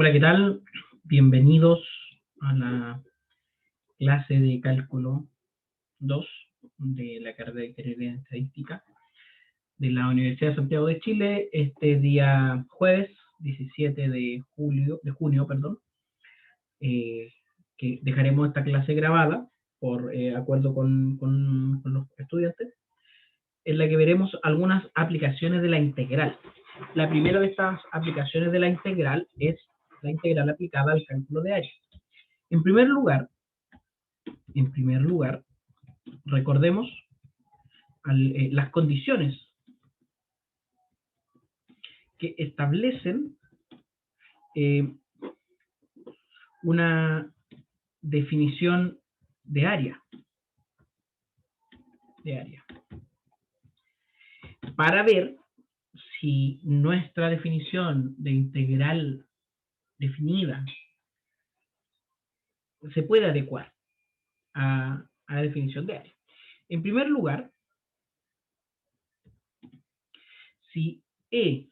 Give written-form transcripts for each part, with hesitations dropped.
Hola, ¿qué tal? Bienvenidos a la clase de cálculo 2 de la carrera de Ingeniería en Estadística de la Universidad de Santiago de Chile, este día jueves 17 de junio, que dejaremos esta clase grabada por acuerdo con los estudiantes, en la que veremos algunas aplicaciones de la integral. La primera de estas aplicaciones de la integral es la integral aplicada al cálculo de área. En primer lugar, recordemos las condiciones que establecen una definición de área. Para ver si nuestra definición de integral definida se puede adecuar a la definición de área. En primer lugar, si E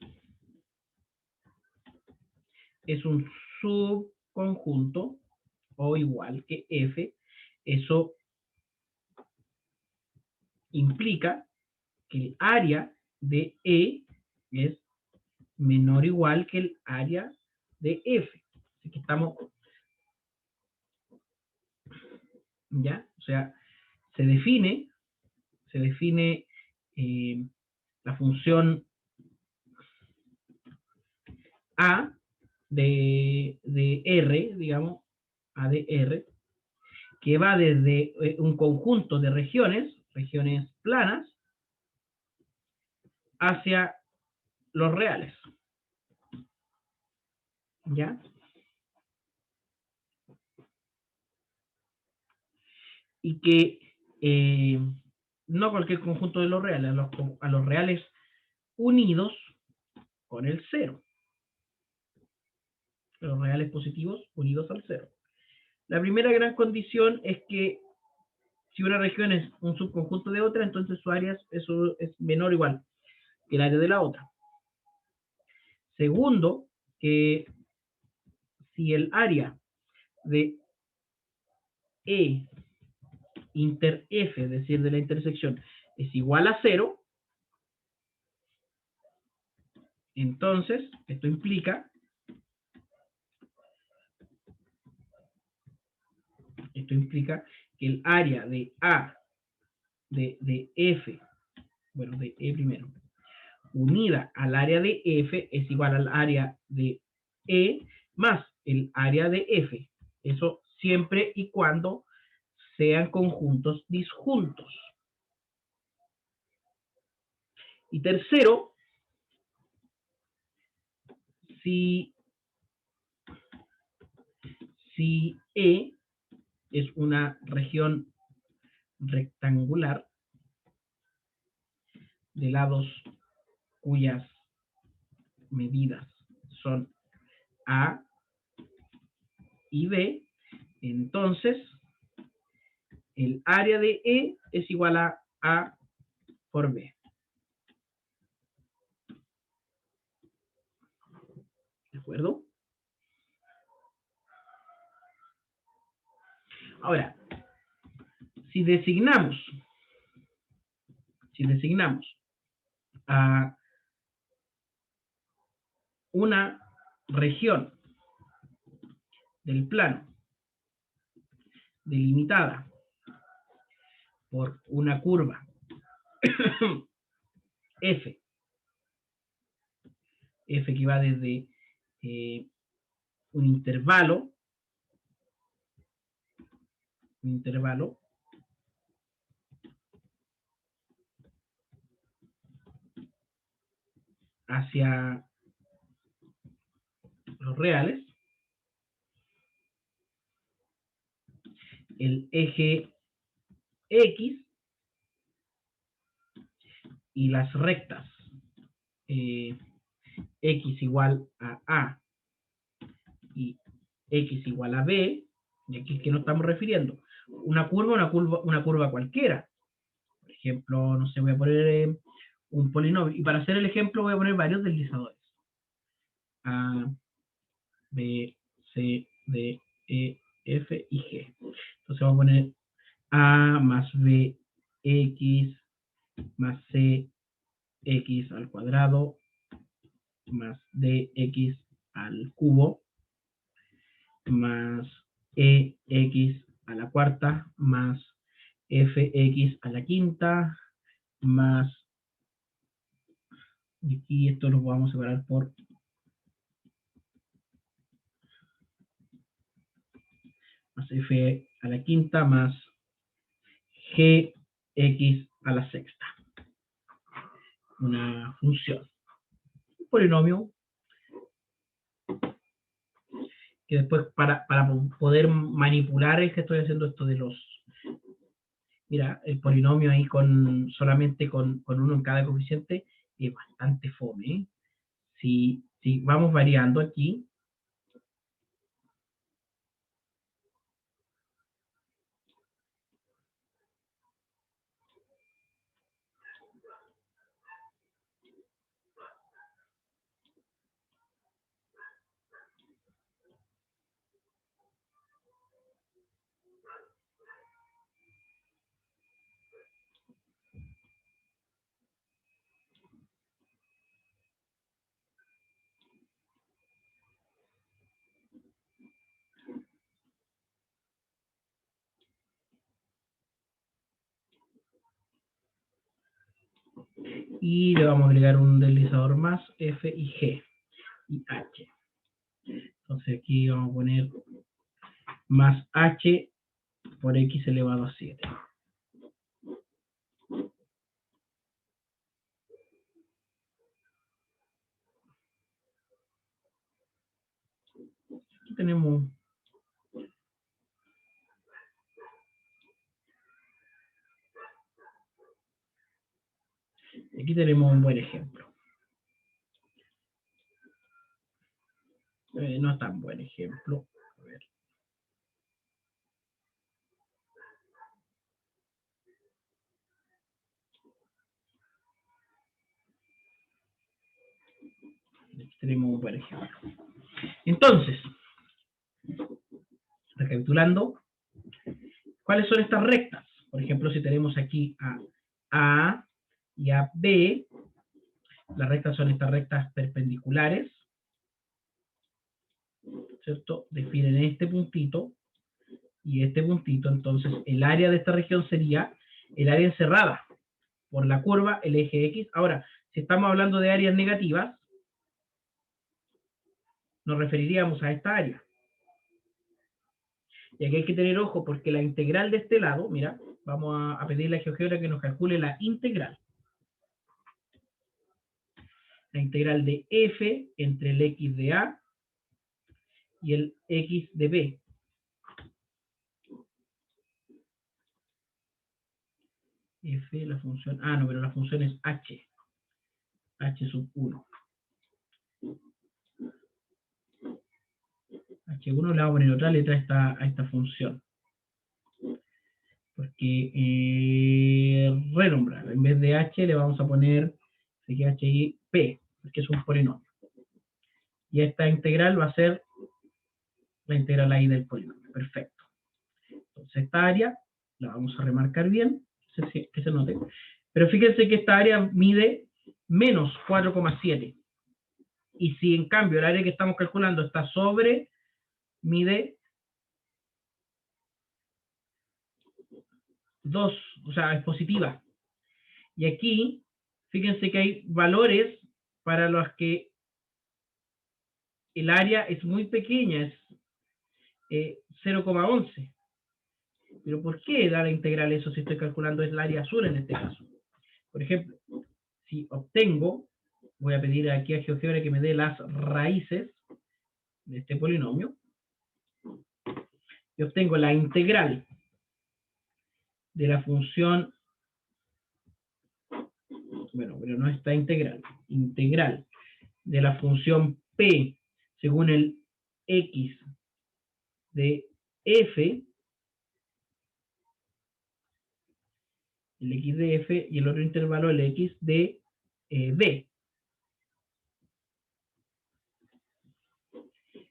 es un subconjunto o igual que F, eso implica que el área de E es menor o igual que el área de F. Así que estamos, ¿ya? O sea, se define la función A de R, digamos, A de R, que va desde un conjunto de regiones planas, hacia los reales. ¿Ya? Y que no cualquier conjunto de los reales, a los reales unidos con el cero. Los reales positivos unidos al cero. La primera gran condición es que si una región es un subconjunto de otra, entonces su área eso es menor o igual que el área de la otra. Segundo, que si el área de E inter F, es decir, de la intersección, es igual a 0, entonces esto implica que el área de A de F, bueno, de E primero, unida al área de F es igual al área de E más el área de F. Eso siempre y cuando sean conjuntos disjuntos. Y tercero, si E es una región rectangular de lados cuyas medidas son A y B, entonces el área de E es igual a A por B. ¿De acuerdo? Ahora, si designamos a una región del plano delimitada por una curva F que va desde un intervalo hacia los reales, el eje X y las rectas X igual a A y X igual a B, y aquí que nos estamos refiriendo, una curva cualquiera. Por ejemplo, no sé, voy a poner un polinomio, y para hacer el ejemplo voy a poner varios deslizadores. B, C, D, E, F y G. Entonces vamos a poner A más B, X más C, X al cuadrado más DX al cubo más EX a la cuarta más FX a la quinta más, y aquí esto lo vamos a separar por más F a la quinta más GX a la sexta. Una función, un polinomio que después para poder manipular es que estoy haciendo esto de los, mira, el polinomio ahí solamente con uno en cada coeficiente es bastante fome, ¿eh? Si vamos variando aquí, y le vamos a agregar un deslizador más, F y G y H. Entonces aquí vamos a poner más H por X elevado a 7. Aquí tenemos, un buen ejemplo. No es tan buen ejemplo. A ver. Aquí tenemos un buen ejemplo. Entonces, recapitulando, ¿cuáles son estas rectas? Por ejemplo, si tenemos aquí a A y a B, las rectas son estas rectas perpendiculares, ¿cierto? Definen este puntito y este puntito, entonces el área de esta región sería el área encerrada por la curva, el eje X. Ahora, si estamos hablando de áreas negativas, nos referiríamos a esta área. Y aquí hay que tener ojo porque la integral de este lado, mira, vamos a pedirle a GeoGebra que nos calcule la integral. La integral de f entre el x de A y el x de B. F, la función, no, pero la función es h. H sub 1. H1 le vamos a poner otra letra a esta función. Porque renombrar, en vez de h le vamos a poner HI P, porque es un polinomio. Y esta integral va a ser la integral ahí del polinomio. Perfecto. Entonces esta área la vamos a remarcar bien, que se note. Pero fíjense que esta área mide menos 4,7. Y si en cambio el área que estamos calculando está sobre, mide 2, o sea, es positiva. Y aquí, fíjense que hay valores para los que el área es muy pequeña, es 0,11. Pero ¿por qué da la integral eso si estoy calculando el área azul en este caso? Por ejemplo, si obtengo, voy a pedir aquí a GeoGebra que me dé las raíces de este polinomio, y obtengo la integral de la función, bueno, pero no está integral de la función P según el X de F, el X de F y el otro intervalo el X de B.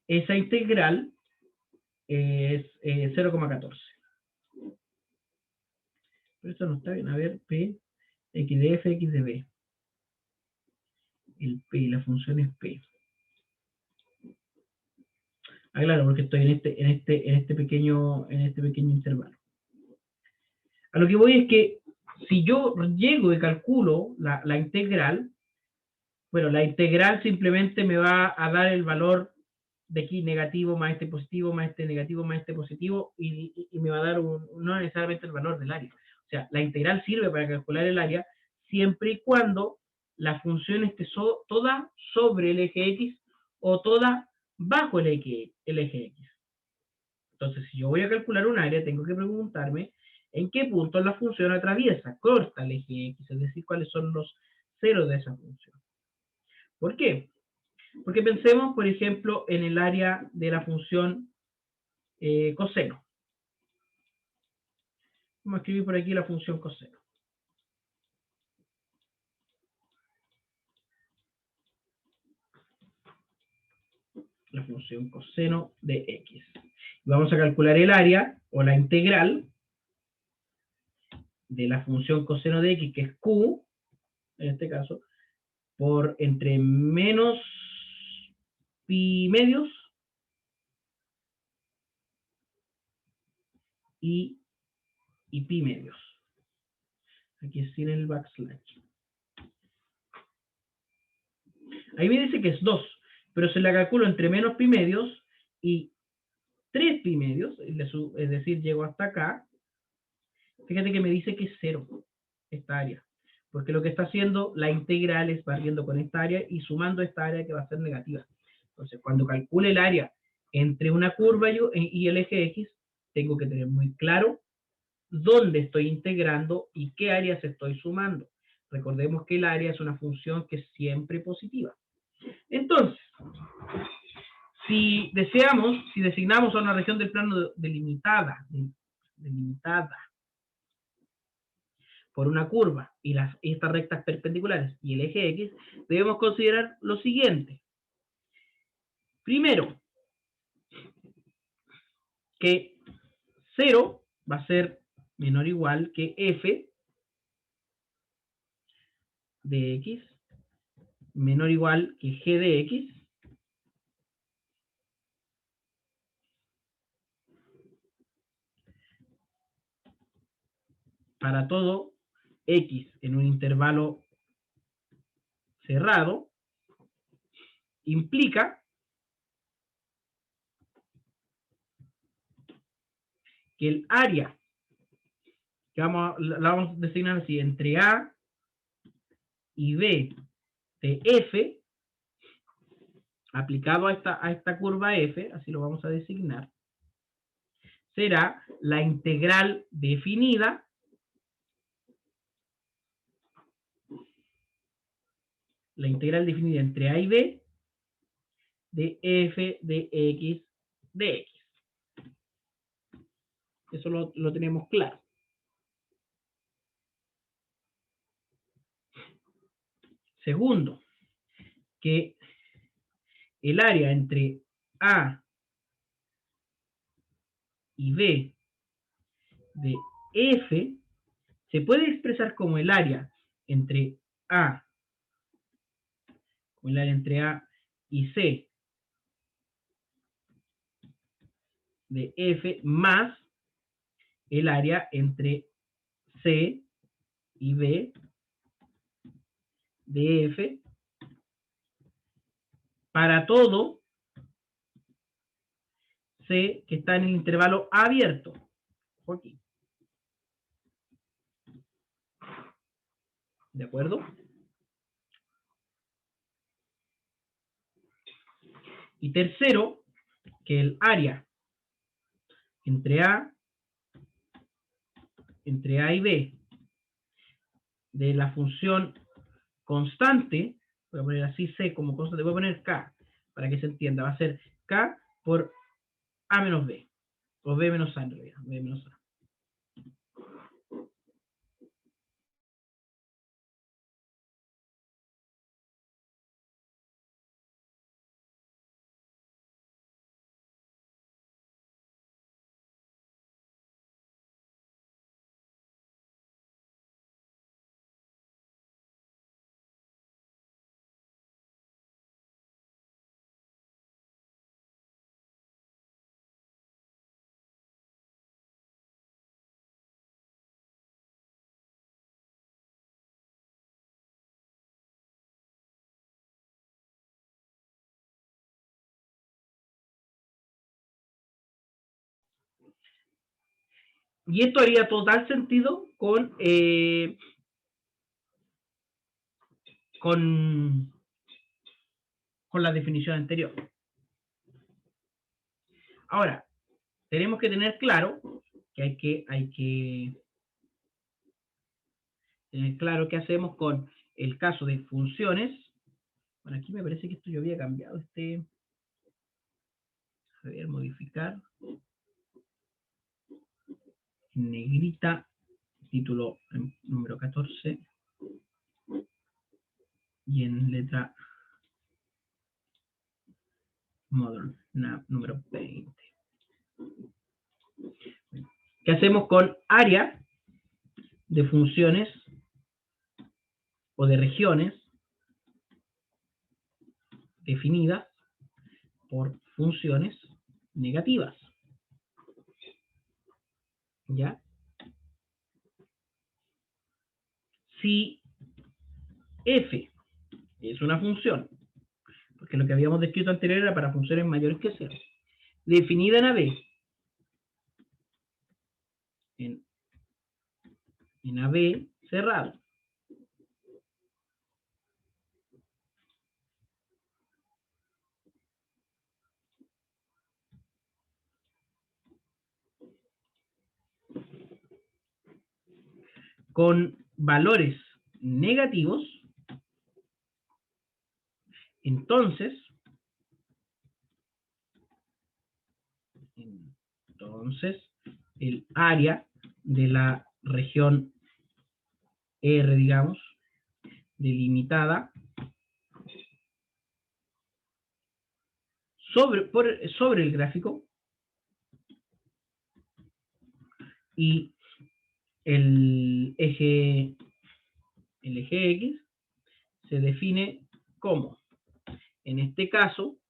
esa integral es 0,14. Pero esto no está bien. A ver, P, X de F, X de B. El P, la función es P. Ah, claro, porque estoy en este pequeño intervalo. A lo que voy es que si yo llego y calculo la integral, bueno, la integral simplemente me va a dar el valor de aquí negativo más este positivo, más este negativo, más este positivo, y me va a dar no necesariamente el valor del área. O sea, la integral sirve para calcular el área siempre y cuando la función esté toda sobre el eje X o toda bajo el eje X. Entonces, si yo voy a calcular un área, tengo que preguntarme en qué punto la función atraviesa, corta el eje X, es decir, cuáles son los ceros de esa función. ¿Por qué? Porque pensemos, por ejemplo, en el área de la función coseno. Vamos a escribir por aquí la función coseno. La función coseno de X. Vamos a calcular el área o la integral de la función coseno de X, que es Q, en este caso, por entre menos pi medios y pi medios. Aquí es sin el backslash. Ahí me dice que es 2, pero se la calculo entre menos pi medios y 3 pi medios, es decir, llego hasta acá. Fíjate que me dice que es 0 esta área, porque lo que está haciendo la integral es barriendo con esta área y sumando esta área que va a ser negativa. Entonces, cuando calcule el área entre una curva y el eje X, tengo que tener muy claro dónde estoy integrando y qué áreas estoy sumando. Recordemos que el área es una función que es siempre positiva. Entonces, si designamos a una región del plano delimitada por una curva y estas rectas perpendiculares y el eje X, debemos considerar lo siguiente. Primero, que 0 va a ser menor o igual que f de x, menor o igual que g de x, para todo x en un intervalo cerrado, implica que el área, que la vamos a designar así, entre A y B de f, aplicado a esta curva f, así lo vamos a designar, será la integral definida entre A y B de f de x de x. Eso lo tenemos claro. Segundo, que el área entre A y B de f se puede expresar como el área entre A, y C de f más el área entre C y B de f para todo C que está en el intervalo abierto. Aquí. ¿De acuerdo? Y tercero, que el área entre A y B de la función constante, voy a poner así C como constante, voy a poner K para que se entienda, va a ser K por A menos B, o B menos A en realidad, B menos A. Y esto haría total sentido con la definición anterior. Ahora, tenemos que tener claro que hay que tener claro qué hacemos con el caso de funciones. Bueno, aquí me parece que esto yo había cambiado a ver, modificar, en negrita, título número 14, y en letra módulo número 20. ¿Qué hacemos con área de funciones o de regiones definidas por funciones negativas? ¿Ya? Si f es una función, porque lo que habíamos descrito anterior era para funciones mayores que 0, definida en AB, en AB cerrado, con valores negativos, entonces el área de la región R, digamos, delimitada sobre el gráfico, y el eje X se define como, en este caso,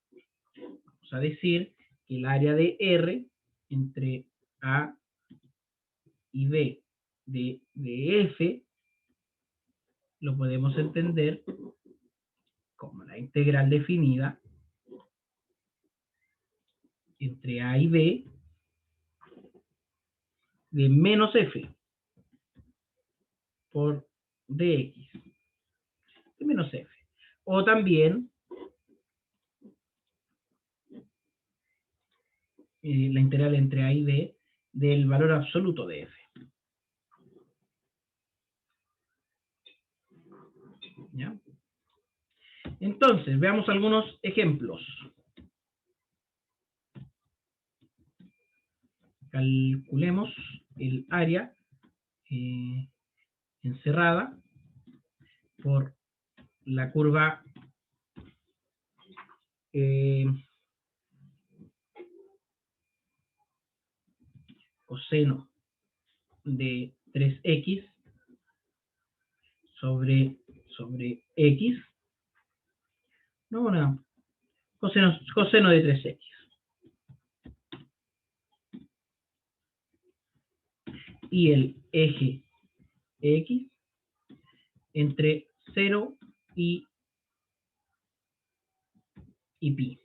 vamos a decir que el área de R entre A y B de F lo podemos entender como la integral definida entre A y B de menos F por dx de menos F. O también la integral entre A y B del valor absoluto de F. ¿Ya? Entonces, veamos algunos ejemplos. Calculemos el área encerrada por la curva coseno de 3x sobre x, no, coseno de 3x. Y el eje x entre 0 y pi.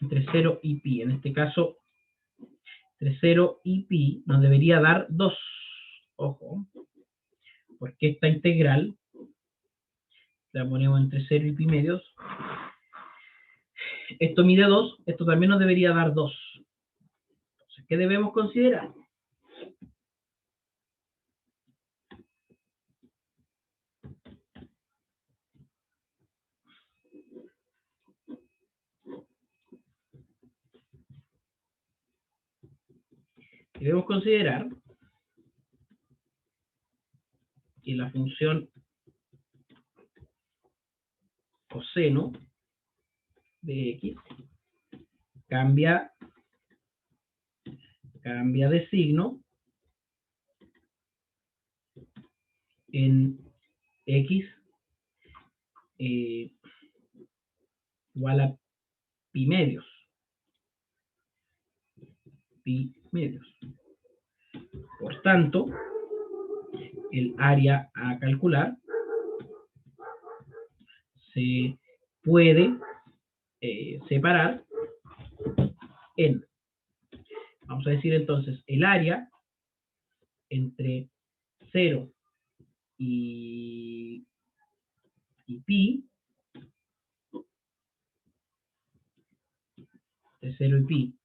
Entre 0 y pi. En este caso, entre 0 y pi nos debería dar 2. Ojo, porque esta integral la ponemos entre 0 y pi medios. Esto mide 2, esto también nos debería dar 2. Entonces, ¿qué debemos considerar? Debemos considerar que la función coseno de x cambia de signo en x igual a pi medios. Por tanto, el área a calcular se puede separar en, Vamos a decir entonces el área entre 0 y pi, de 0 y pi,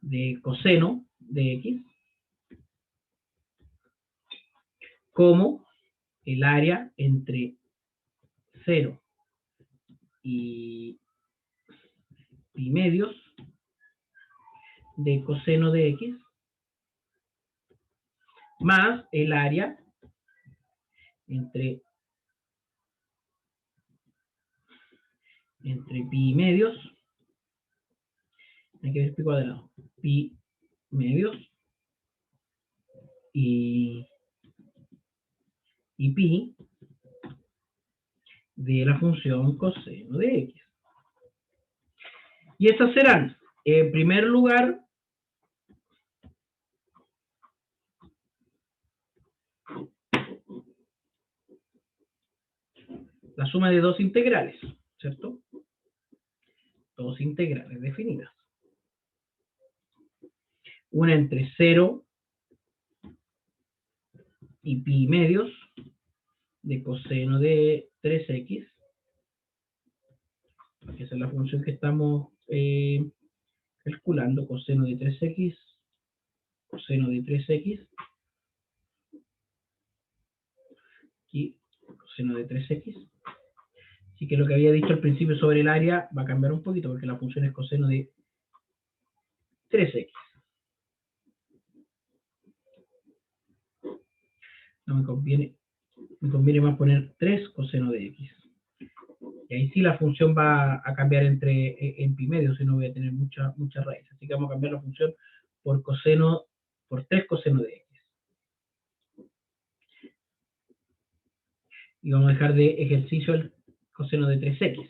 de coseno de x, como el área entre 0 y pi medios de coseno de x, más el área entre pi medios, hay que ver pi cuadrado, pi medios y pi de la función coseno de x. Y estas serán, en primer lugar, la suma de dos integrales, ¿cierto? Dos integrales definidas. Una entre 0 y pi medios de coseno de 3x, que esa es la función que estamos calculando, coseno de 3x, coseno de 3x, y coseno de 3x. Así que lo que había dicho al principio sobre el área va a cambiar un poquito, porque la función es coseno de 3x. No me conviene más poner 3 coseno de x. Y ahí sí la función va a cambiar en pi medio, si no voy a tener mucha raíz. Así que vamos a cambiar la función por 3 coseno de x. Y vamos a dejar de ejercicio el coseno de 3x.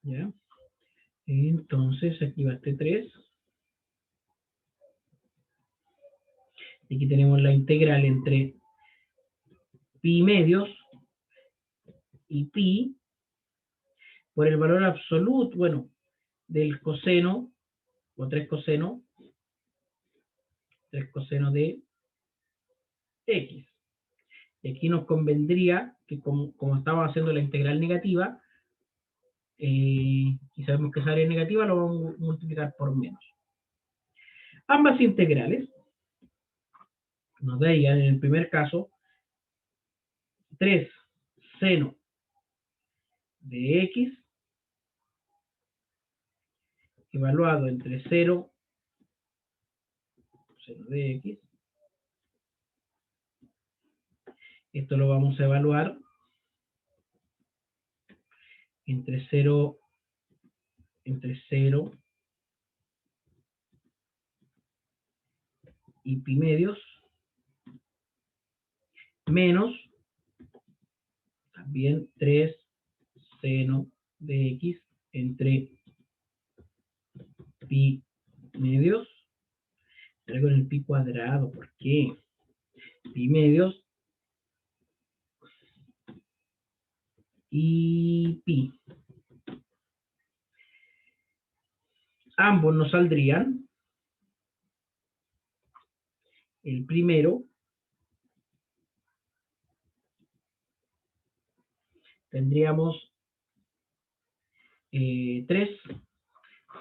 ¿Ya? Entonces aquí va este 3. Y aquí tenemos la integral entre pi medios y pi por el valor absoluto, bueno, del coseno, o 3 coseno de x. Y aquí nos convendría que como estamos haciendo la integral negativa, y sabemos que esa área negativa, lo vamos a multiplicar por menos. Ambas integrales nos darían, en el primer caso, 3 seno de x evaluado entre 0 seno de x. Esto lo vamos a evaluar entre 0 y pi medios, menos también 3 seno de x entre pi medios, traigo en el pi cuadrado, ¿por qué? Pi medios y pi. Ambos nos saldrían, el primero tendríamos 3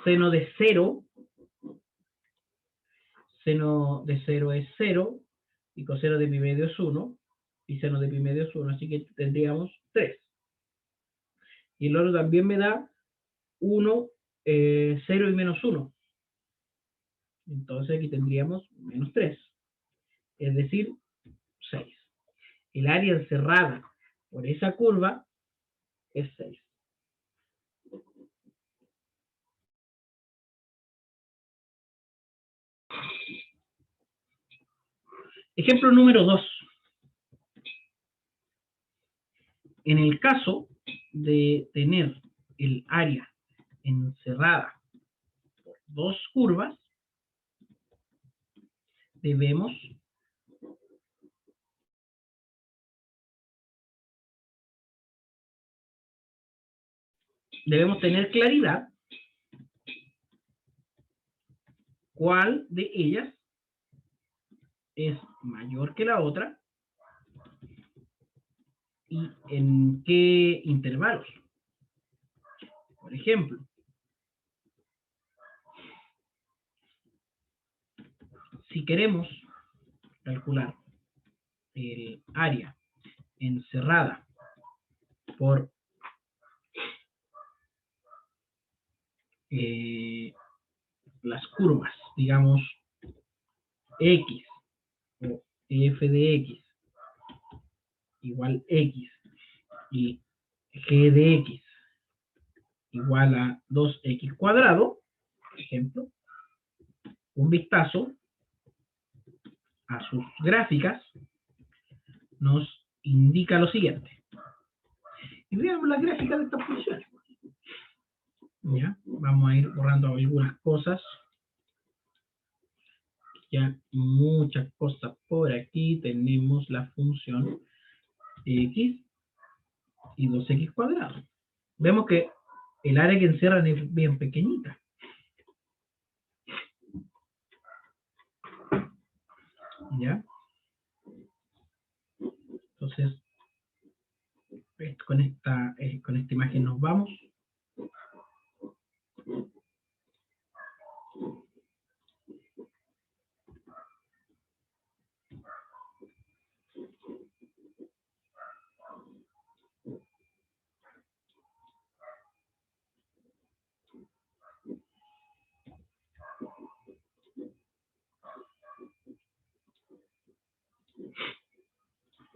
seno de 0, seno de 0 es 0, y coseno de pi medio es 1, y seno de pi medio es 1, así que tendríamos 3. Y el otro también me da 1, 0 y menos 1. Entonces aquí tendríamos menos 3, es decir, 6. El área encerrada por esa curva es 6. Ejemplo número 2. En el caso de tener el área encerrada por dos curvas, debemos debemos tener claridad cuál de ellas es mayor que la otra y en qué intervalos. Por ejemplo, si queremos calcular el área encerrada por las curvas, digamos, X o f de X igual X y g de X igual a 2X cuadrado, por ejemplo, un vistazo a sus gráficas nos indica lo siguiente. Y veamos las gráficas de estas funciones. ¿Ya? Vamos a ir borrando algunas cosas. Ya muchas cosas por aquí. Tenemos la función X y 2X cuadrado. Vemos que el área que encierran es bien pequeñita. ¿Ya? Entonces, con esta imagen nos vamos.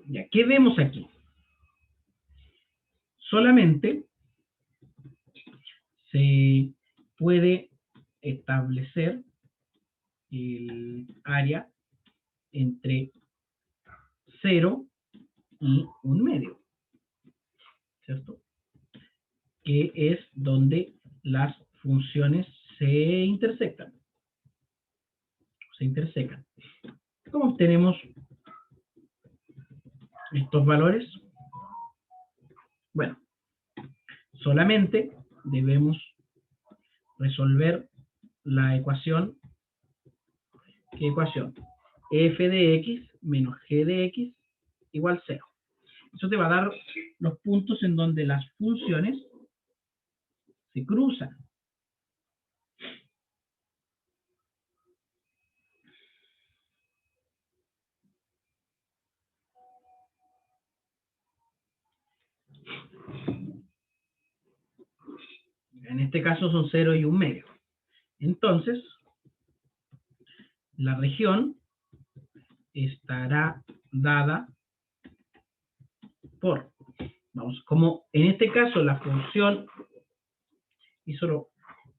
Ya, ¿qué vemos aquí? Solamente se puede establecer el área entre 0 y 1/2, ¿cierto? Que es donde las funciones se intersectan. ¿Cómo obtenemos estos valores? Bueno, solamente debemos resolver la ecuación. ¿Qué ecuación? F de X menos G de X igual 0. Eso te va a dar los puntos en donde las funciones se cruzan. En este caso son 0 y 1/2. Entonces, la región estará dada por, vamos, como en este caso la función, y solo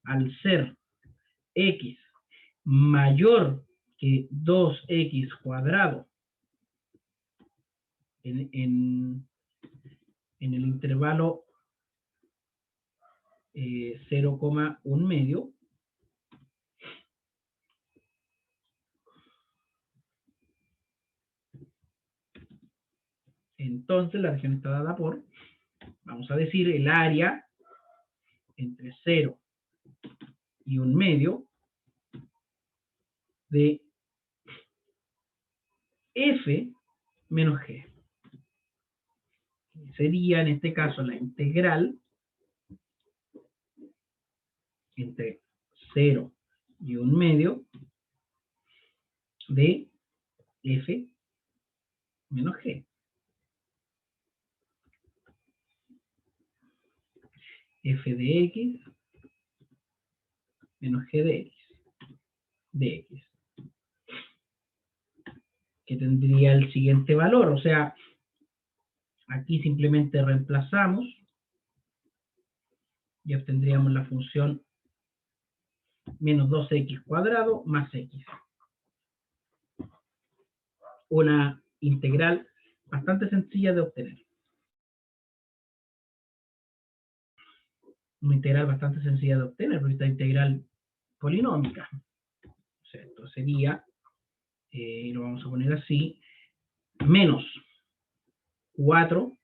al ser x mayor que 2x cuadrado en el intervalo 0,1/2, entonces la región está dada por, vamos a decir, el área entre 0 y 1/2 de f menos g. Sería en este caso la integral entre 0 y 1/2 de f menos g. F de x menos g de x. Que tendría el siguiente valor. O sea, aquí simplemente reemplazamos y obtendríamos la función menos 2x cuadrado más x. Una integral bastante sencilla de obtener. Una integral bastante sencilla de obtener, porque esta integral polinómica. O sea, esto sería, lo vamos a poner así, menos 4,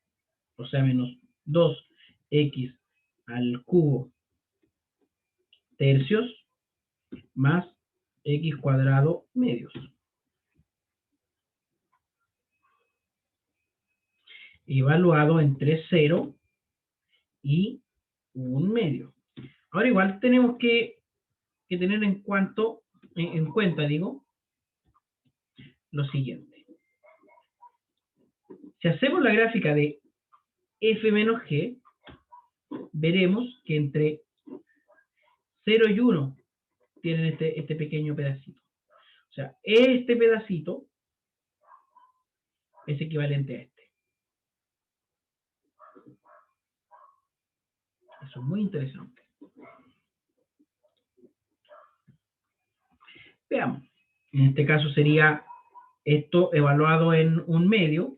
o sea, menos 2x al cubo tercios más x cuadrado medios. Evaluado entre 0 y 1 medio. Ahora igual tenemos que tener en cuenta, digo, lo siguiente. Si hacemos la gráfica de f menos g, veremos que entre 0 y 1 tienen este pequeño pedacito. O sea, este pedacito es equivalente a este. Eso es muy interesante. Veamos. En este caso sería esto evaluado en 1 medio.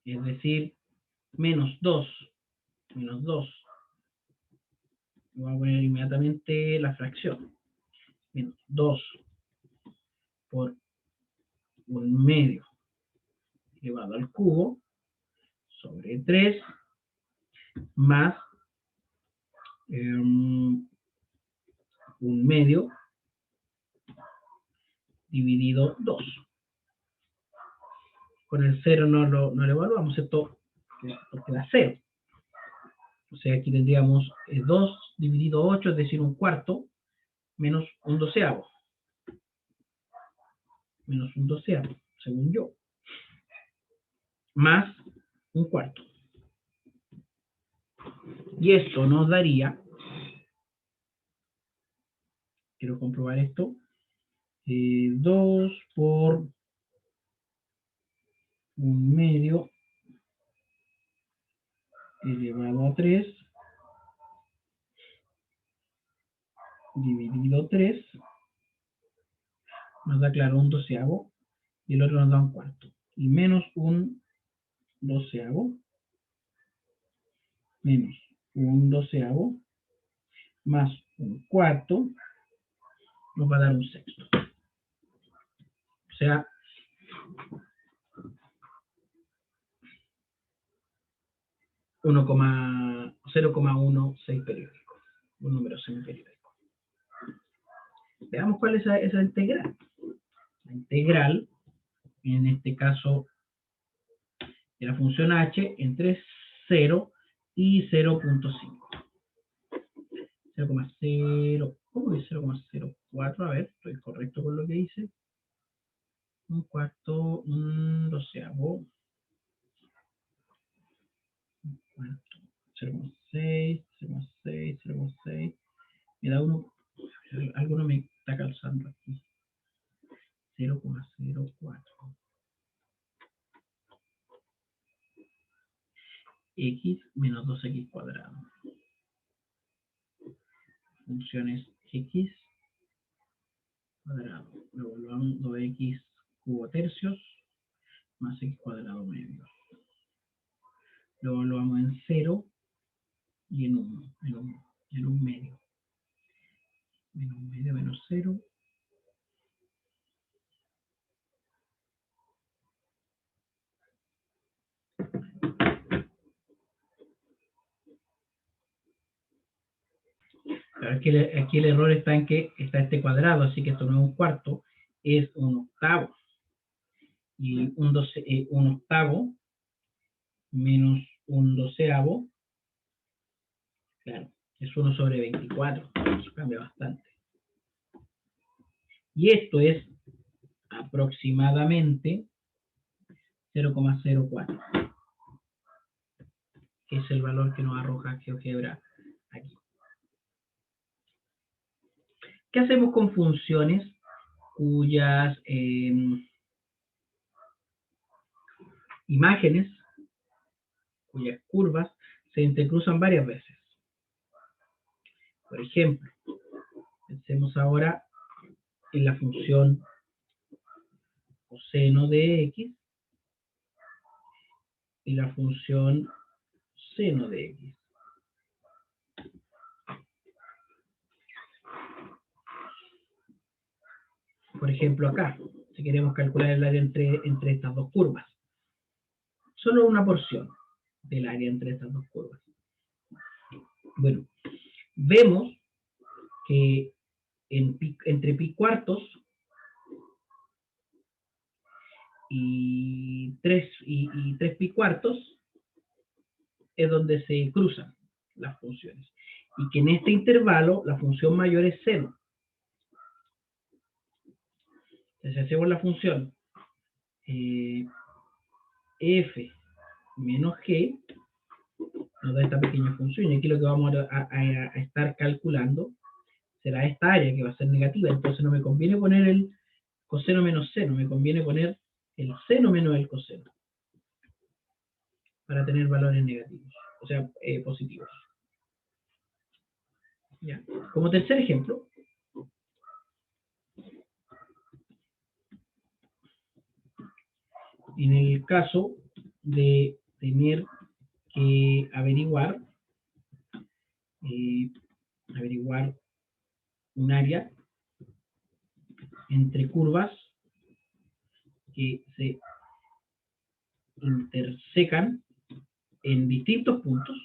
Es decir, menos 2. Menos 2. Voy a poner inmediatamente la fracción. Menos 2 por 1 medio elevado al cubo sobre 3 más 1 medio dividido 2. Con el 0 no lo evaluamos, esto queda 0. O sea, aquí tendríamos 2 dividido 8, es decir, 1/4, menos 1/12. Menos 1/12, según yo. Más 1/4. Y esto nos daría, quiero comprobar esto, 2 por 1 medio elevado a 3 dividido 3 nos da, claro, 1/12 y el otro nos da 1/4. Y menos 1/12 menos 1/12 más 1/4 nos va a dar 1/6. O sea, 0,16 periódico, un número semiperiódico. Veamos cuál es esa integral. La integral, en este caso, de la función h entre 0 y 0.5. 0,0, ¿cómo es 0,04? A ver, estoy correcto con lo que hice. 1/4, 1/12. 0,6, 0,6, 0,6. Me da uno, algo no me está calzando aquí. 0,04. X menos 2x cuadrado. Funciones x cuadrado. Luego lo vamos 2x cubo tercios más x cuadrado medio. Luego lo vamos en 0 y en 1. En un medio. Menos medio menos 0. Claro, aquí el error está en que está este cuadrado, así que esto no es 1/4, es 1/8. Y 1/8 menos 1/12, claro, es 1 sobre 24. Eso cambia bastante. Y esto es aproximadamente 0,04, que es el valor que nos arroja GeoGebra aquí. ¿Qué hacemos con funciones cuyas imágenes, cuyas curvas se entrecruzan varias veces? Por ejemplo, pensemos ahora en la función coseno de x y la función seno de x. Por ejemplo, acá, si queremos calcular el área entre estas dos curvas. Solo una porción. del área entre estas dos curvas. Bueno, vemos que entre pi cuartos y 3 pi cuartos es donde se cruzan las funciones. Y que en este intervalo la función mayor es seno. Entonces hacemos la función f menos g, nos da esta pequeña función. Y aquí lo que vamos a estar calculando será esta área que va a ser negativa. Entonces no me conviene poner el coseno menos seno, me conviene poner el seno menos el coseno para tener valores negativos, o sea, positivos. ¿Ya? Como tercer ejemplo, en el caso de tener que averiguar un área entre curvas que se intersecan en distintos puntos,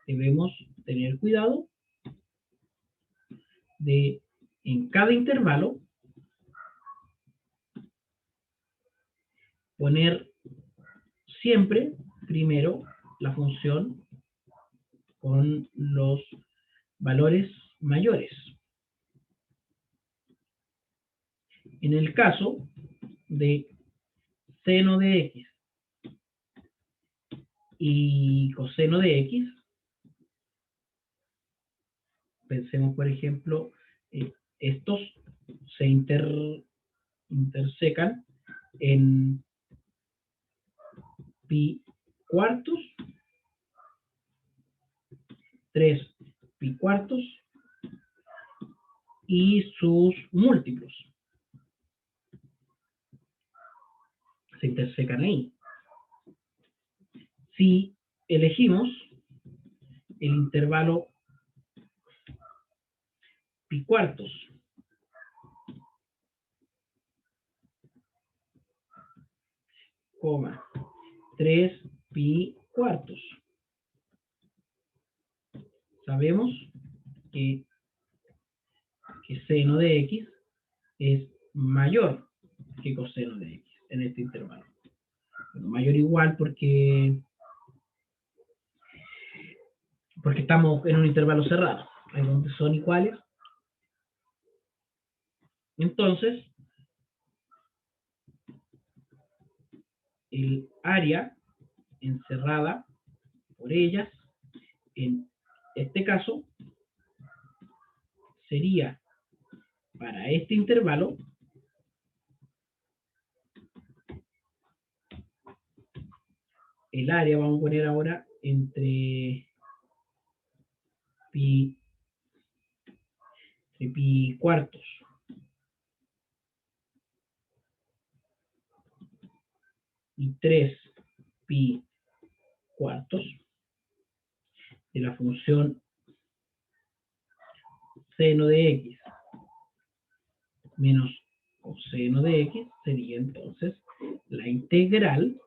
debemos tener cuidado de en cada intervalo poner siempre primero la función con los valores mayores. En el caso de seno de x y coseno de x, pensemos por ejemplo, estos se intersecan en pi cuartos, 3 pi cuartos y sus múltiplos. Se intersecan ahí. Si elegimos el intervalo pi cuartos coma 3 pi cuartos, sabemos que seno de x es mayor que coseno de x en este intervalo. Bueno, mayor igual porque estamos en un intervalo cerrado, ahí donde son iguales. Entonces, el área encerrada por ellas, en este caso, sería para este intervalo el área, vamos a poner ahora entre pi cuartos y 3 pi cuartos de la función seno de x menos coseno de x sería entonces la integral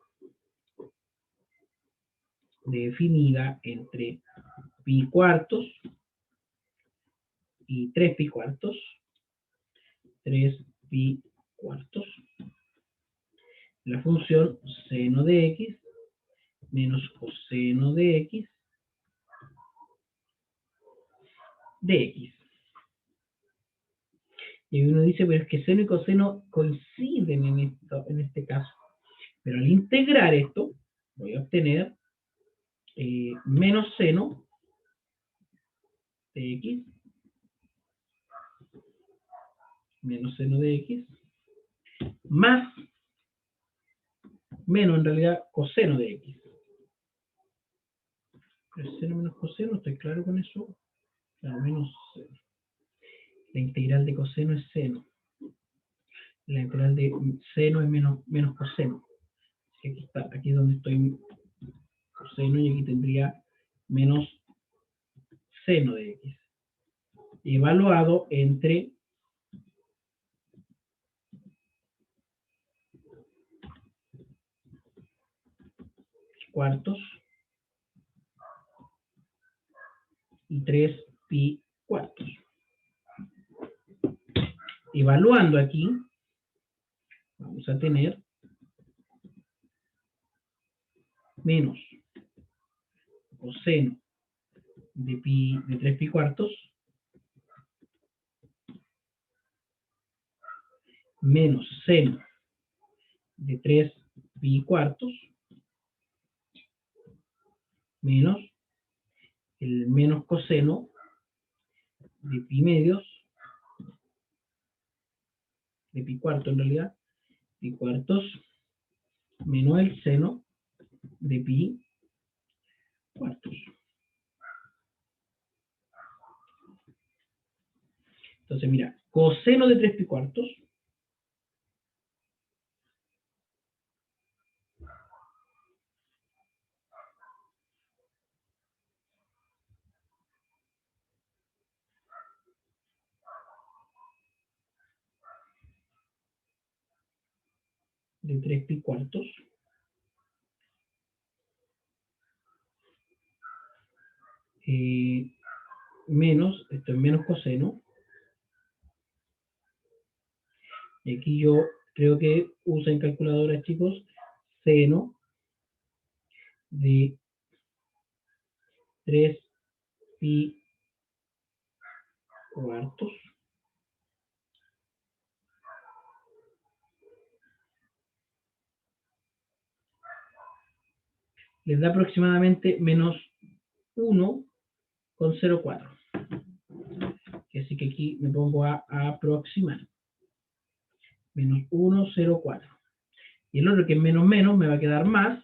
definida entre pi cuartos y 3 pi cuartos, 3 pi cuartos, la función seno de x menos coseno de x de x. Y uno dice, pero es que seno y coseno coinciden en este caso. Pero al integrar esto, voy a obtener menos seno de x, menos seno de x, más, menos en realidad, coseno de x. El seno menos coseno, ¿estoy claro con eso? Claro, menos seno. La integral de coseno es seno. La integral de seno es menos coseno. Aquí está, aquí es donde estoy coseno y aquí tendría menos seno de x. Evaluado entre cuartos y 3 pi cuartos. Evaluando aquí, vamos a tener menos coseno de 3 pi cuartos menos seno de 3 pi cuartos menos el menos coseno de pi medios, de pi cuarto en realidad, pi cuartos menos el seno de pi cuartos. Entonces, mira, coseno de 3 pi cuartos de 3 pi cuartos menos, esto es menos coseno, y aquí yo creo que usen calculadoras, chicos, seno de 3 pi cuartos les da aproximadamente menos 1,04. Así que aquí me pongo a aproximar. Menos 1,04. Y el otro que es menos menos me va a quedar más.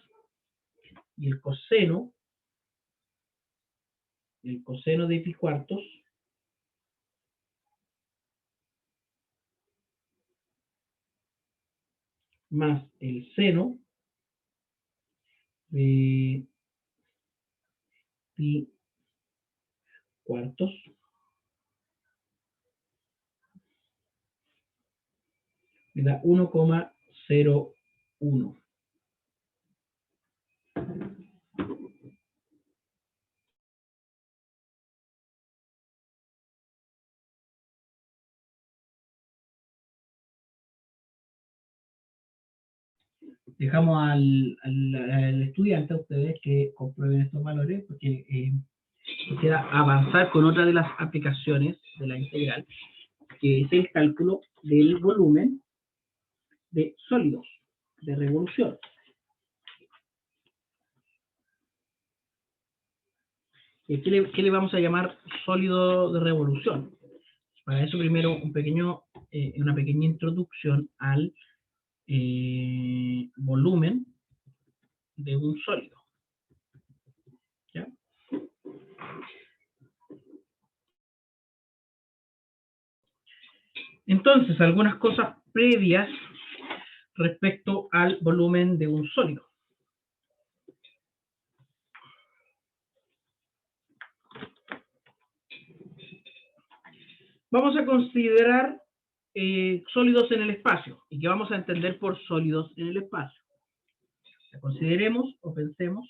Y el coseno de pi cuartos más el seno de pi cuartos me da 1,01. Dejamos al estudiante, a ustedes, que comprueben estos valores, porque quisiera avanzar con otra de las aplicaciones de la integral, que es el cálculo del volumen de sólidos, de revolución. ¿Qué le vamos a llamar sólido de revolución? Para eso primero una pequeña introducción al volumen de un sólido. ¿Ya? Entonces, algunas cosas previas respecto al volumen de un sólido. Vamos a considerar sólidos en el espacio. ¿Y qué vamos a entender por sólidos en el espacio? Consideremos o pensemos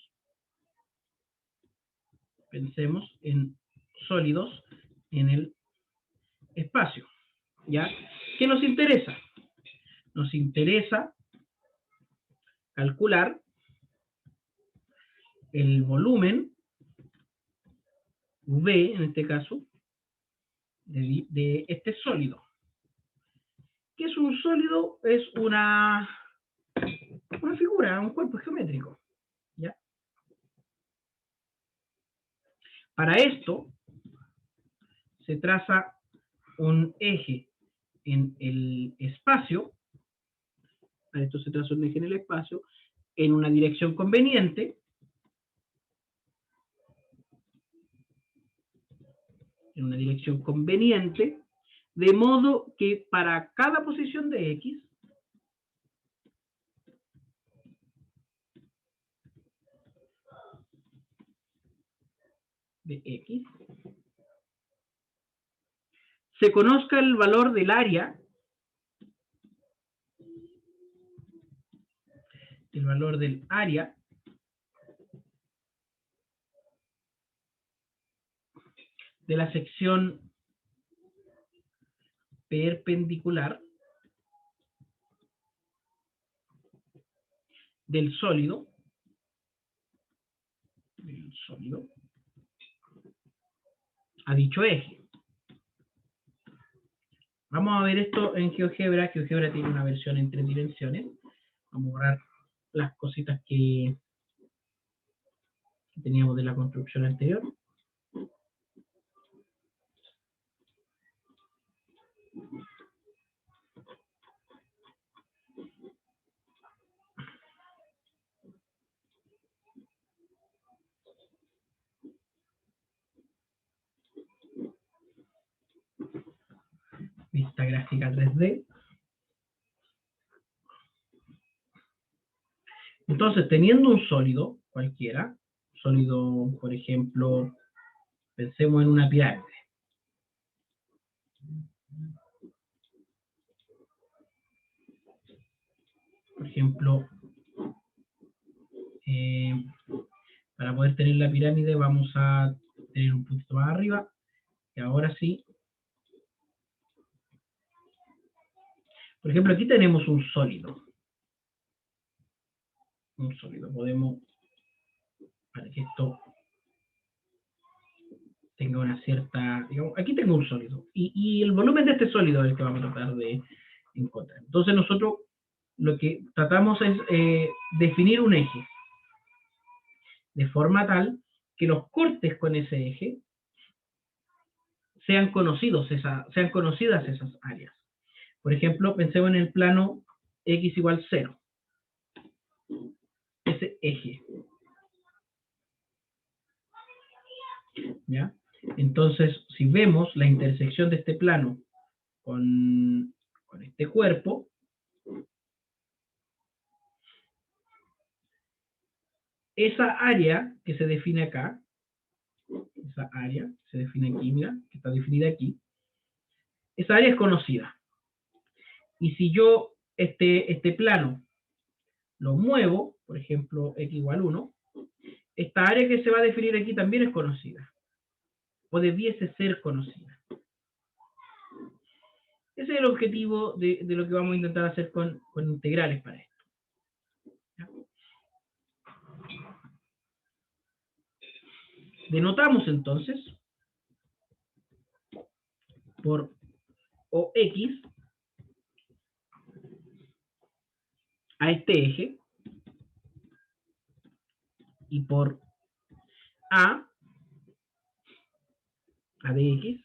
en sólidos en el espacio. ¿Ya? ¿Qué nos interesa? Nos interesa calcular el volumen V, en este caso, de este sólido. ¿Qué es un sólido? Es una figura, un cuerpo geométrico. ¿Ya? Para esto, se traza un eje en el espacio. Para esto se traza un eje en el espacio en una dirección conveniente. En una dirección conveniente, de modo que para cada posición de X, se conozca el valor del área, de la sección perpendicular del sólido a dicho eje. Vamos a ver esto en GeoGebra. GeoGebra tiene una versión en 3 dimensiones. Vamos a borrar las cositas que teníamos de la construcción anterior. Vista gráfica 3D. Entonces, teniendo un sólido cualquiera, sólido, por ejemplo, pensemos en una pirámide. Por ejemplo, para poder tener la pirámide vamos a tener un poquito más arriba, y ahora sí. Por ejemplo, aquí tenemos un sólido. Podemos, para que esto tenga una cierta, digamos, aquí tengo un sólido, y el volumen de este sólido es el que vamos a tratar de encontrar. Entonces nosotros lo que tratamos es definir un eje, de forma tal que los cortes con ese eje sean conocidas esas áreas. Por ejemplo, pensemos en el plano x igual 0. Ese eje. ¿Ya? Entonces, si vemos la intersección de este plano con este cuerpo, esa área que se define acá, esa área que se define aquí, mira, que está definida aquí, esa área es conocida. Y si yo este plano lo muevo, por ejemplo, x igual 1, esta área que se va a definir aquí también es conocida, o debiese ser conocida. Ese es el objetivo de lo que vamos a intentar hacer con integrales para esto. ¿Ya? Denotamos entonces por OX a este eje y por A dx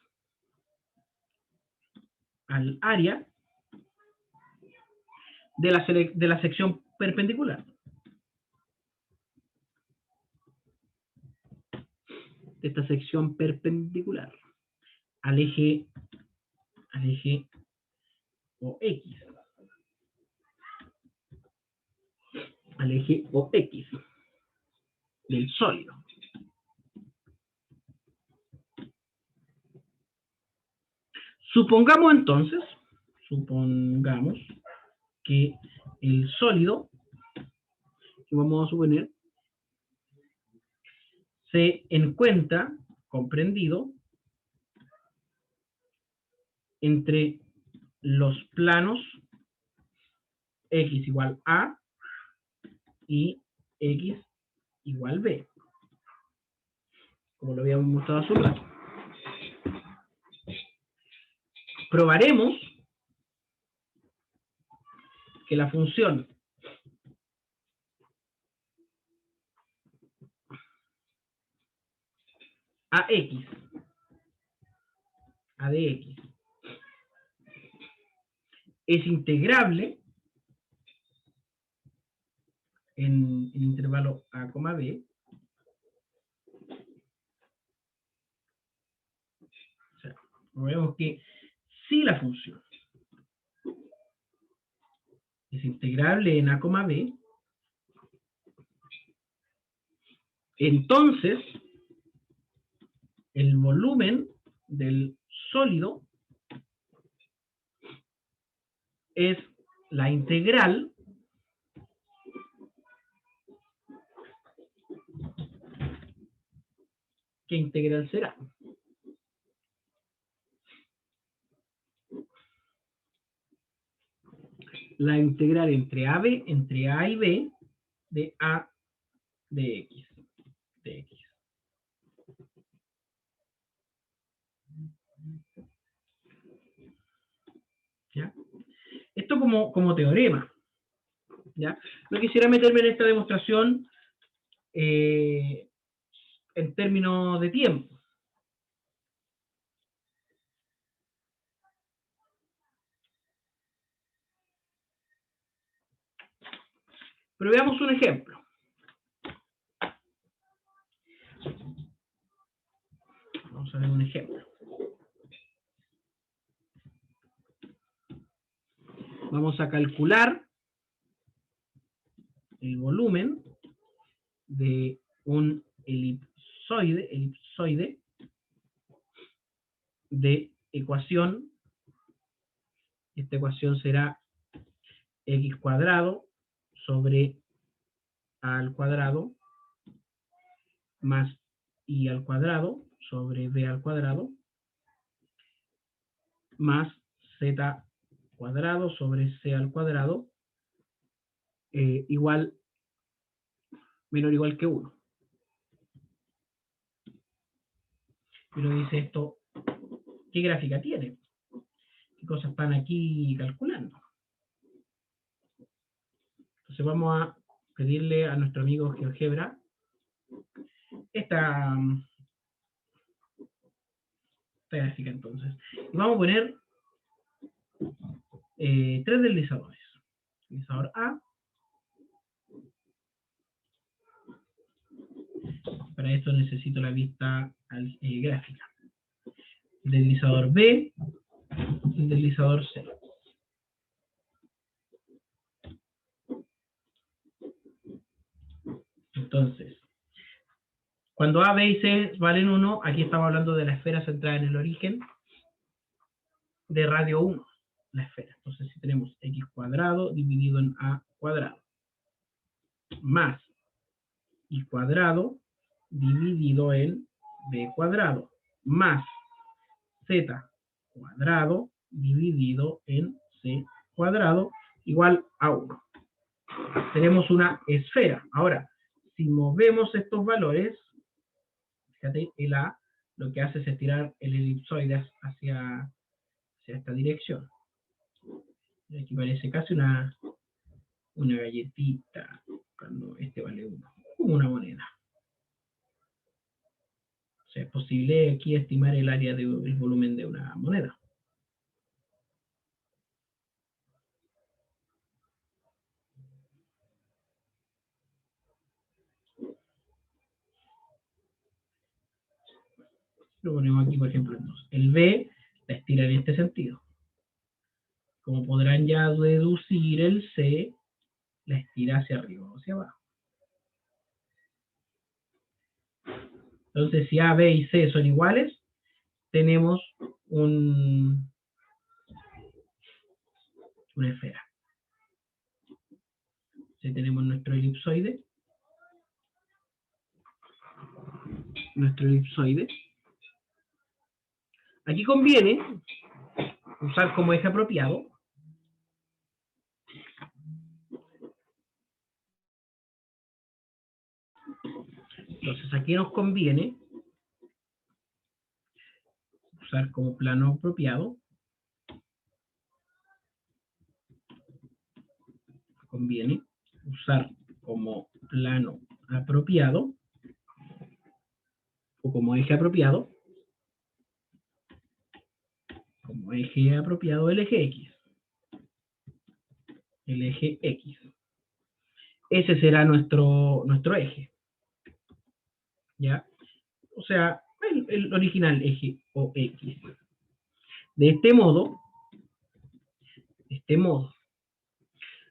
al área de la sección perpendicular. De esta sección perpendicular al eje OX. Al eje OX del sólido. Supongamos entonces, que el sólido, que vamos a suponer, se encuentra comprendido entre los planos x igual a y x igual b, como lo habíamos mostrado hace un rato. Probaremos que la función AX, A de X, es integrable en intervalo A, B. O sea, vemos que si la función es integrable en A, B, entonces el volumen del sólido es la integral ¿qué integral será? la integral entre A y B de A de X. ¿Ya? Esto como teorema. ¿Ya? No quisiera meterme en esta demostración en términos de tiempo. Pero veamos un ejemplo. Vamos a ver un ejemplo. Vamos a calcular el volumen de un elipsoide de ecuación. Esta ecuación será x cuadrado sobre a al cuadrado más y al cuadrado sobre b al cuadrado más z cuadrado sobre c al cuadrado igual menor o igual que 1. Pero dice esto, ¿qué gráfica tiene? ¿Qué cosas están aquí calculando? Entonces vamos a pedirle a nuestro amigo GeoGebra esta gráfica entonces. Y vamos a poner 3 deslizadores. Deslizador A. Para esto necesito la vista gráfica. Deslizador B y deslizador C. Entonces, cuando A, B y C valen 1, aquí estamos hablando de la esfera centrada en el origen de radio 1, la esfera. Entonces, si tenemos x cuadrado dividido en A cuadrado, más y cuadrado dividido en B cuadrado, más Z cuadrado dividido en C cuadrado, igual a 1. Tenemos una esfera. Ahora, si movemos estos valores, fíjate, el A lo que hace es estirar el elipsoide hacia esta dirección. Y aquí parece casi una galletita, cuando este vale 1, como una moneda. O sea, es posible aquí estimar el área del volumen de una moneda. Lo ponemos aquí, por ejemplo, en 2. El B la estira en este sentido. Como podrán ya deducir, el C la estira hacia arriba o hacia abajo. Entonces, si A, B y C son iguales, tenemos una esfera. Si tenemos nuestro elipsoide, aquí conviene usar como eje apropiado entonces aquí nos conviene usar como plano apropiado, o como eje apropiado, el eje X. Ese será nuestro eje. ¿Ya? O sea, el original eje o X. De este modo,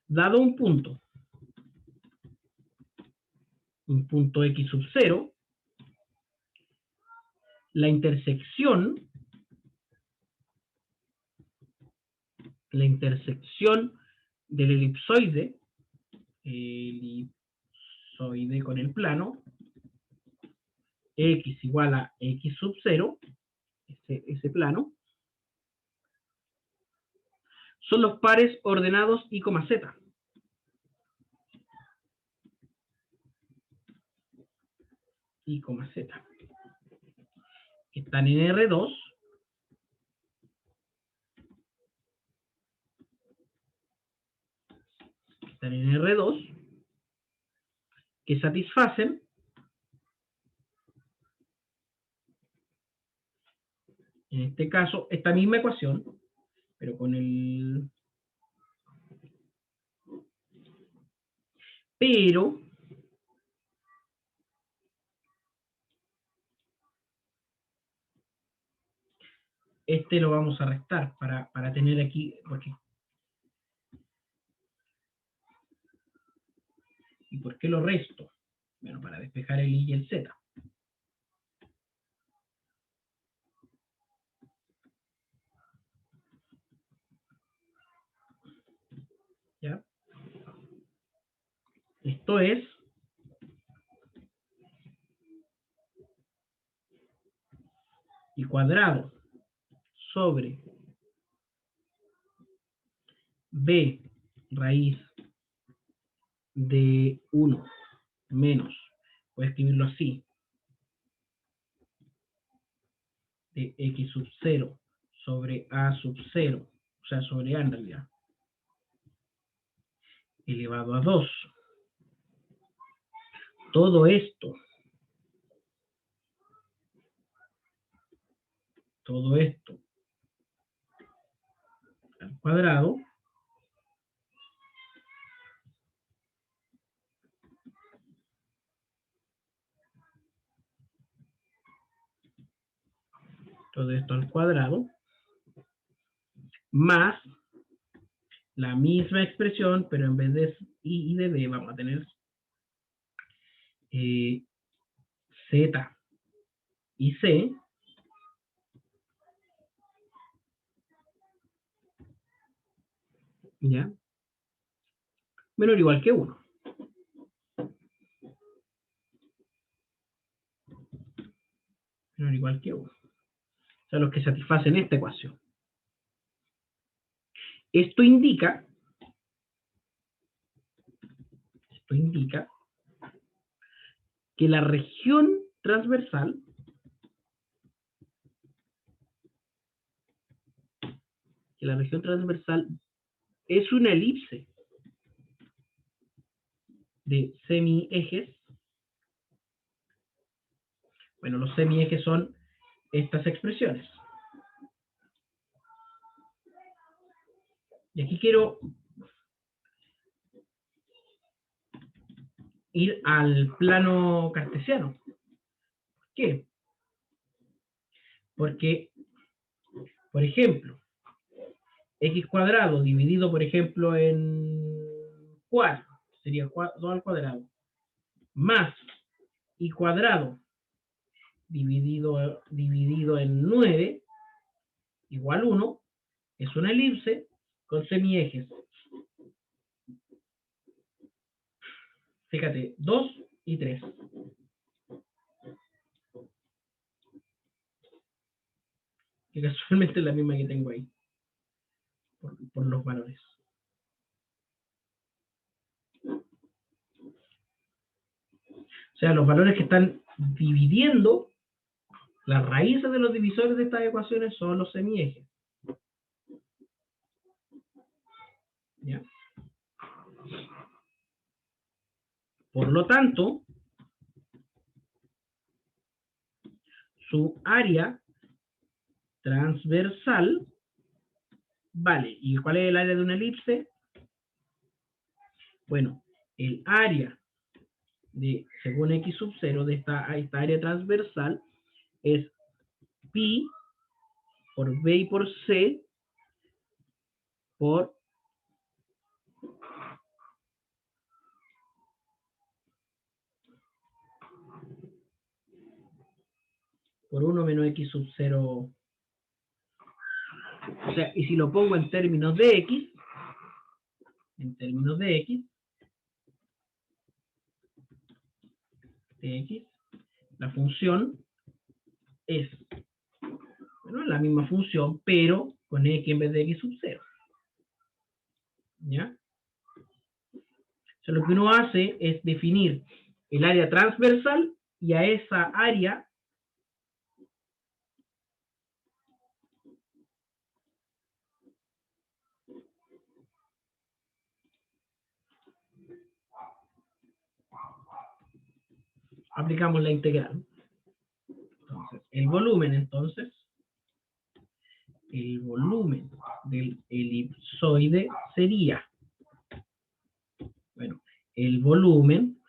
dado un punto X sub 0, la intersección del elipsoide con el plano, X igual a X sub 0, ese plano, son los pares ordenados I, Z. I, Z. Que están en R2. Están en R2. Que satisfacen en este caso esta misma ecuación, pero con el... Pero este lo vamos a restar para tener aquí, porque... ¿Y por qué lo resto? Bueno, para despejar el I y el Z. ¿Ya? Esto es I cuadrado sobre B raíz de 1 menos, voy a escribirlo así, de X sub 0 sobre A sub 0, o sea, sobre A en realidad, elevado a 2. Todo esto al cuadrado más la misma expresión, pero en vez de I y de B vamos a tener Z y C, ¿ya? Menor o igual que 1. Menor o igual que 1. O sea, los que satisfacen esta ecuación. Esto indica que la región transversal es una elipse de semiejes. Bueno, los semiejes son estas expresiones. Y aquí quiero ir al plano cartesiano. ¿Por qué? Porque, por ejemplo, x cuadrado dividido, por ejemplo, en 4, sería 2 al cuadrado, más y cuadrado dividido en 9, igual 1, es una elipse con semiejes. Fíjate, 2 y 3. Que casualmente es la misma que tengo ahí, por los valores. O sea, los valores que están dividiendo, las raíces de los divisores de estas ecuaciones son los semiejes. ¿Ya? Por lo tanto, su área transversal vale. ¿Y cuál es el área de una elipse? Bueno, el área de, según X sub 0, de esta área transversal es pi por B y por C por por 1 menos X sub 0. O sea, y si lo pongo en términos de X, la función es, bueno, la misma función, pero con X en vez de X sub 0. ¿Ya? O sea, lo que uno hace es definir el área transversal y a esa área aplicamos la integral. Entonces, el volumen del elipsoide sería, bueno, el volumen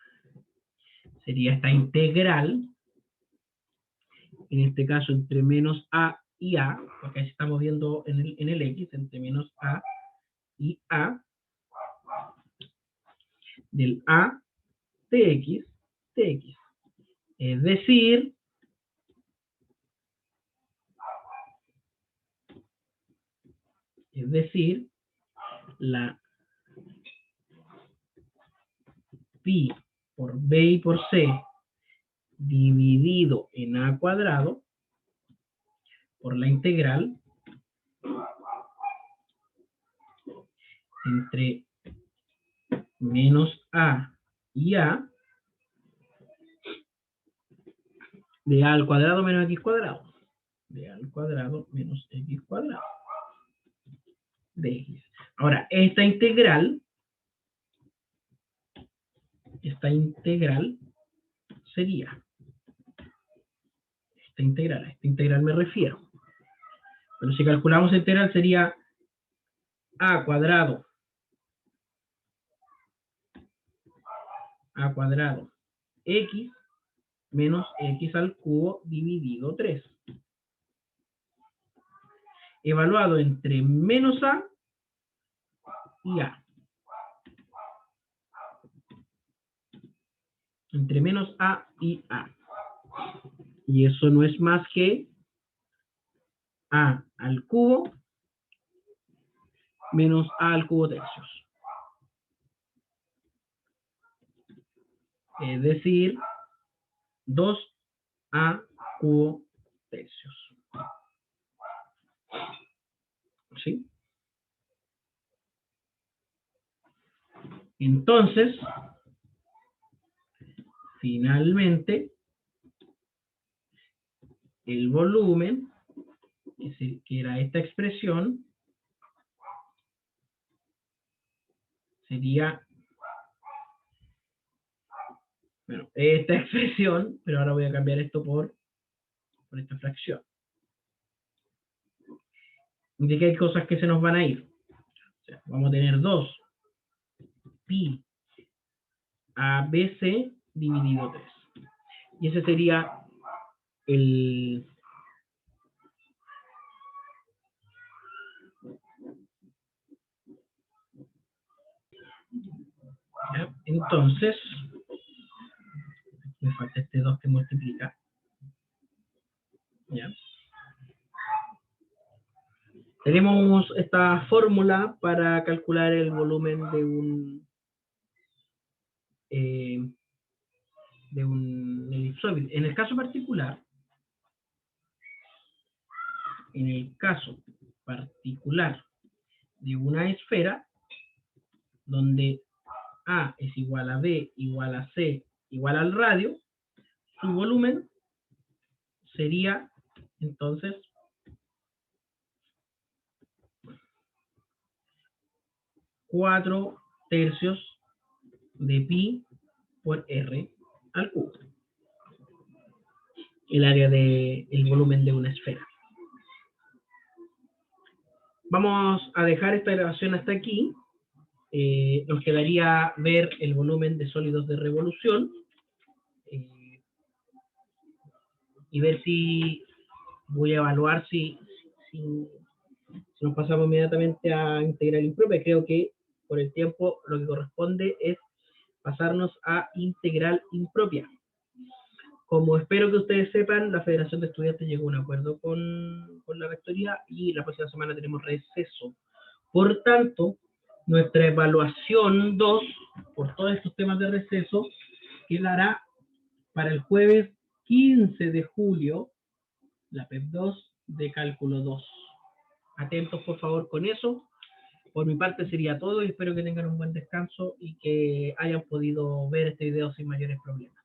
sería esta integral, en este caso entre menos a y a, porque ahí estamos viendo en el x, entre menos a y a, del a tx. Es decir, la pi por b y por c dividido en a cuadrado por la integral entre menos a y a de a al cuadrado menos x cuadrado. De a al cuadrado menos x cuadrado. De x. Ahora, esta integral sería, a esta integral me refiero. Pero si calculamos la integral sería a cuadrado x menos x al cubo dividido 3. Evaluado entre menos a y a. Entre menos a y a. Y eso no es más que a al cubo menos a al cubo tercios. Es decir, 2a cubo tercios. ¿Sí? Entonces, finalmente, el volumen, que era esta expresión, sería, bueno, esta expresión, pero ahora voy a cambiar esto por esta fracción. De que hay cosas que se nos van a ir. O sea, vamos a tener 2 pi ABC dividido 3. Y ese sería el... ¿Ya? Entonces, me falta este 2 que multiplica. ¿Ya? Tenemos esta fórmula para calcular el volumen de un elipsoide. En el caso particular de una esfera, donde A es igual a B, igual a C, igual al radio, su volumen sería, entonces, 4 tercios de pi por r al cubo. El volumen de una esfera. Vamos a dejar esta grabación hasta aquí. Nos quedaría ver el volumen de sólidos de revolución y ver si voy a evaluar si nos pasamos inmediatamente a integral impropia. Creo que por el tiempo lo que corresponde es pasarnos a integral impropia. Como espero que ustedes sepan, la Federación de Estudiantes llegó a un acuerdo con la rectoría y la próxima semana tenemos receso. Por tanto, nuestra evaluación 2 por todos estos temas de receso quedará para el jueves 15 de julio, la PEP 2 de cálculo 2. Atentos por favor con eso. Por mi parte sería todo y espero que tengan un buen descanso y que hayan podido ver este video sin mayores problemas.